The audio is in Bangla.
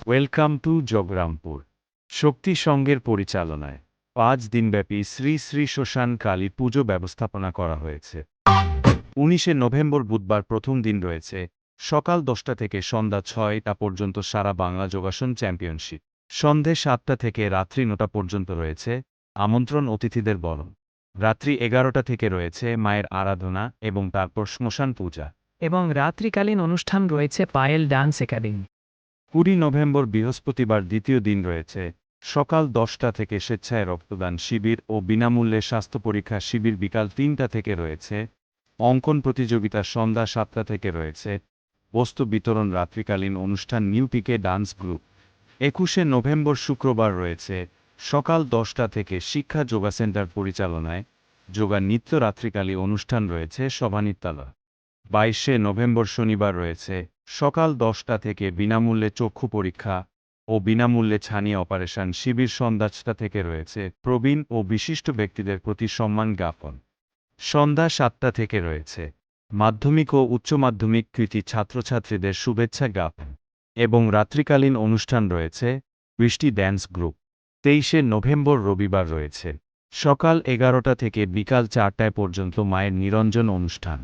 Welcome to জগরামপুর। শক্তি সংঘের পরিচালনায় ৫ দিনব্যাপী শ্রী শ্রী শ্মশান কালী পুজো ব্যবস্থাপনা করা হয়েছে। ১৯শে নভেম্বর বুধবার প্রথম দিন রয়েছে সকাল ১০টা থেকে সন্ধ্যা ৬টা পর্যন্ত সারা বাংলা যোগাসন চ্যাম্পিয়নশিপ। সন্ধে ৭টা থেকে রাত্রি ৯টা পর্যন্ত রয়েছে আমন্ত্রণ অতিথিদের বরণ। রাত্রি ১১টা থেকে রয়েছে মায়ের আরাধনা এবং তারপর শ্মশান পূজা। এবং রাত্রিকালীন অনুষ্ঠান রয়েছে পায়েল ডান্স একাডেমি। ২০ নভেম্বর বৃহস্পতিবার দ্বিতীয় দিন রয়েছে সকাল ১০টা থেকে স্বেচ্ছায় রক্তদান শিবির ও বিনামূল্যে স্বাস্থ্য পরীক্ষা শিবির। বিকাল ৩টা থেকে রয়েছে অঙ্কন প্রতিযোগিতা। সন্ধ্যা ৭টা থেকে রয়েছে বস্তু বিতরণ। রাত্রিকালীন অনুষ্ঠান নিউ পিকে ডান্স গ্রুপ। ২১শে নভেম্বর শুক্রবার রয়েছে সকাল ১০টা থেকে শিক্ষা যোগা সেন্টার পরিচালনায় যোগা নৃত্য। রাত্রিকালী অনুষ্ঠান রয়েছে সভানৃত্যালয়। ২২শে নভেম্বর শনিবার রয়েছে সকাল ১০টা থেকে বিনামূল্যে চক্ষু পরীক্ষা ও বিনামূল্যে ছানি অপারেশন শিবির। সন্ধ্যা ৬টা থেকে রয়েছে প্রবীণ ও বিশিষ্ট ব্যক্তিদের প্রতি সম্মান জ্ঞাপন। সন্ধ্যা ৭টা থেকে রয়েছে মাধ্যমিক ও উচ্চ মাধ্যমিক কৃতী ছাত্রছাত্রীদের শুভেচ্ছা জ্ঞাপন এবং রাত্রিকালীন অনুষ্ঠান রয়েছে বৃষ্টি ড্যান্স গ্রুপ। ২৩শে নভেম্বর রবিবার রয়েছে সকাল ১১টা থেকে বিকাল ৪টায় পর্যন্ত মায়ের নিরঞ্জন অনুষ্ঠান।